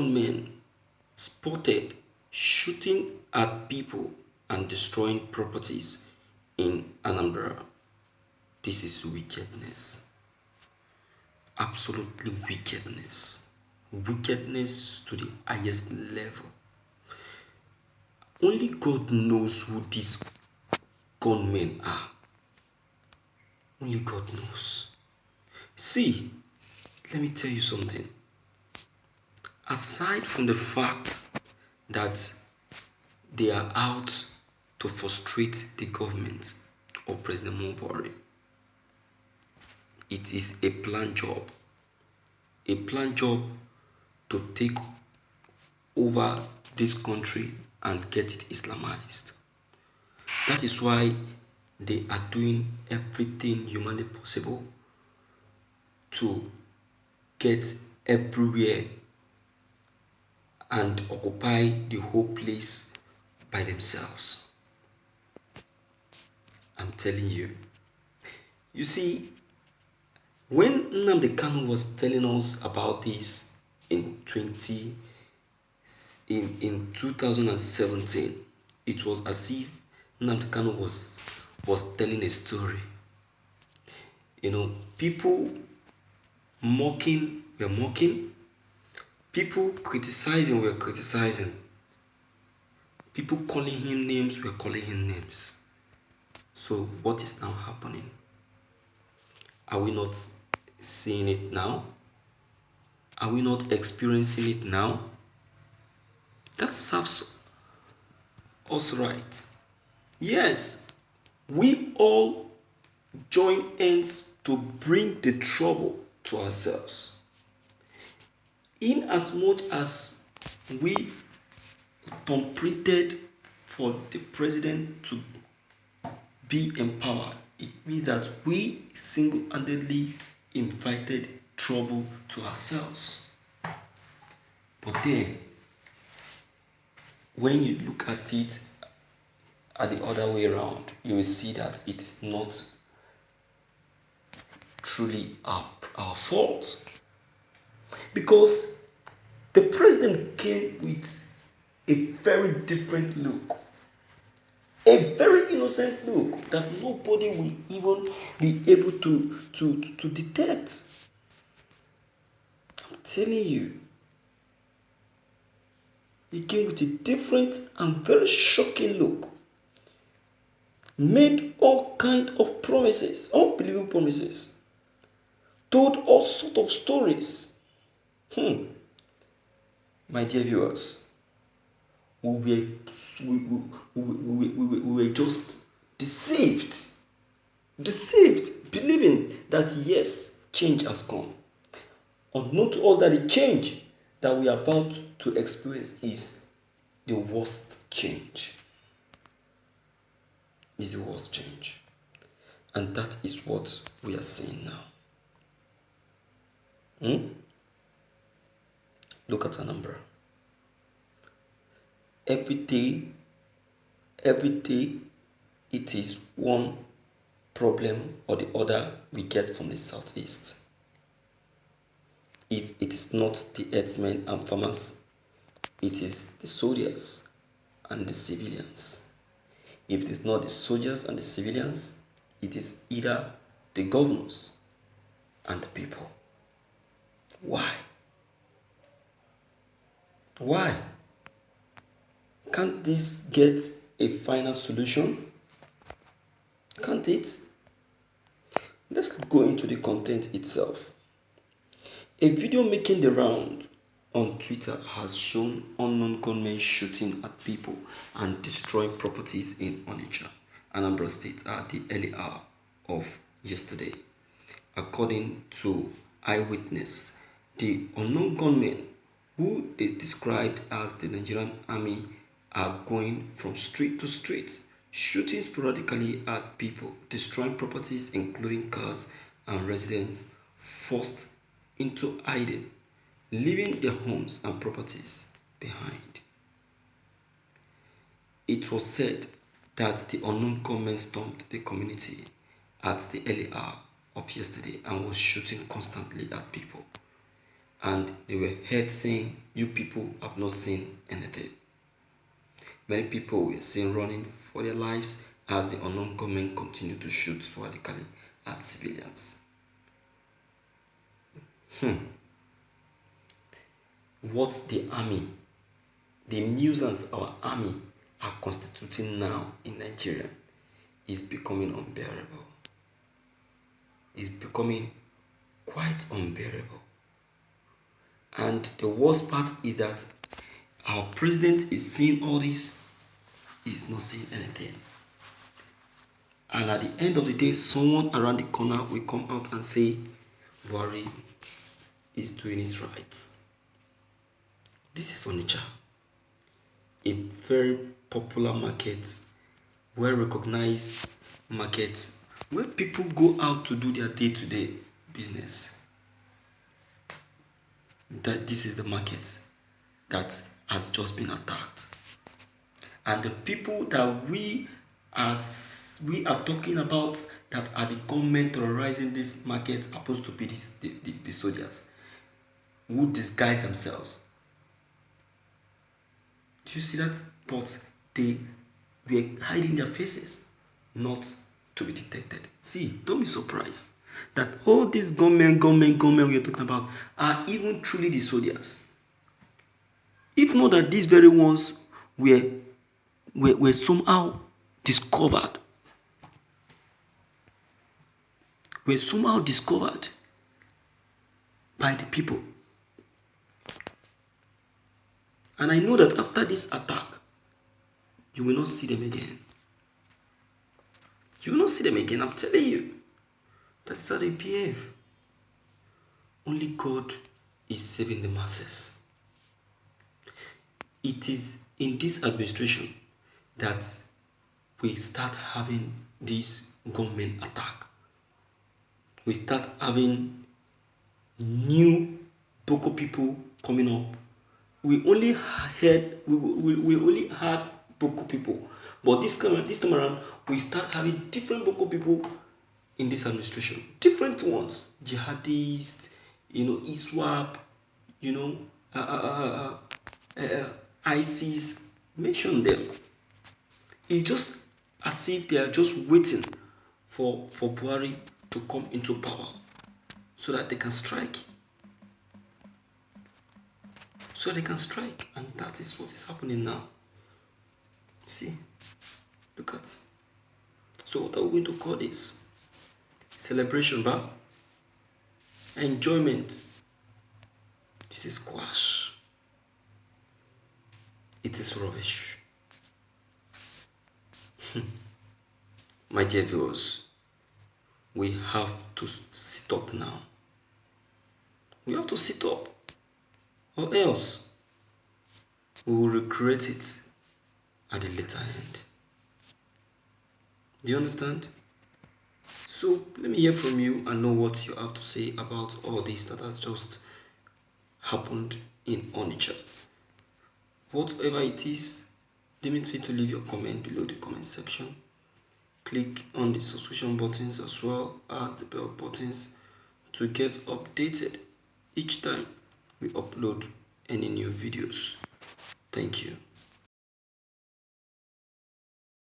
gunmen spotted shooting at people and destroying properties in Anambra. This is wickedness. Absolutely wickedness. Wickedness to the highest level. Only God knows who these gunmen are. Only God knows. See, let me tell you something. Aside from the fact that they are out to frustrate the government of President Mubarak, it is a planned job. A planned job to take over this country and get it Islamized. That is why they are doing everything humanly possible to get everywhere and occupy the whole place by themselves. I'm telling you. You see, when Nnamdi Kanu was telling us about this in 2017, it was as if Nnamdi Kanu was telling a story. People mocking were mocking, people criticizing were criticizing, people calling him names were calling him names. So what is now happening? Are we not seeing it now? Are we not experiencing it now? That serves us right. Yes, we all join hands to bring the trouble to ourselves. In as much as we completed for the president to be empowered, it means that we single-handedly invited trouble to ourselves. But then, when you look at it at the other way around, you will see that it is not truly our fault. Because the president came with a very different look. A very innocent look that nobody will even be able to detect. I'm telling you. He came with a different and very shocking look. Made all kind of promises, unbelievable promises. Told all sort of stories. My dear viewers, we were just deceived, believing that yes, change has come. Unknown to us that the change that we are about to experience is the worst change. Is the worst change. And that is what we are seeing now. Look at Anambra. Every day, it is one problem or the other we get from the southeast. If it is not the herdsmen and farmers, it is the soldiers and the civilians. If it is not the soldiers and the civilians, it is either the governors and the people. Why? Why? Can't this get a final solution? Can't it? Let's go into the content itself. A video making the round on Twitter has shown unknown gunmen shooting at people and destroying properties in Onitsha, Anambra State at the early hour of yesterday. According to eyewitness, the unknown gunmen, who they described as the Nigerian army, are going from street to street, shooting sporadically at people, destroying properties including cars and residents forced into hiding, leaving their homes and properties behind. It was said that the unknown gunmen stormed the community at the early hour of yesterday and was shooting constantly at people. and they were heard saying, "You people have not seen anything." Many people were seen running for their lives as the unknown government continued to shoot sporadically at civilians. What the army, the nuisance our army are constituting now in Nigeria is becoming unbearable. It's becoming quite unbearable. And the worst part is that our president is seeing all this, he's not saying anything. And at the end of the day, someone around the corner will come out and say, Buhari is doing it right. This is Onitsha, a very popular market, well-recognized market, where people go out to do their day-to-day business. That this is the market that has just been attacked. And the people that we are talking about that are the government terrorizing this market are supposed to be the soldiers who disguise themselves. Do you see that? But they were hiding their faces, not to be detected. See, don't be surprised that all these government we are talking about are even truly the soldiers. If not that these very ones were somehow discovered. Were somehow discovered by the people. And I know that after this attack, you will not see them again. You will not see them again, I'm telling you. That's how they behave. Only God is saving the masses. It is in this administration that we start having this government attack. We start having new Boko people coming up. We only had Boko people, but this time around, we start having different Boko people in this administration. Different ones, jihadists, ISWAP, ISIS. Mention them. It's just as if they are just waiting for Buhari to come into power so that they can strike. And that is what is happening now. See, look at. So what are we going to call this? Celebration, but enjoyment. This is squash. It is rubbish. My dear viewers, we have to sit up now. We have to sit up, or else we will regret it at the later end. Do you understand? So let me hear from you and know what you have to say about all this that has just happened in Onitsha. Whatever it is, don't forget to leave your comment below the comment section. Click on the subscription buttons as well as the bell buttons to get updated each time we upload any new videos. Thank you.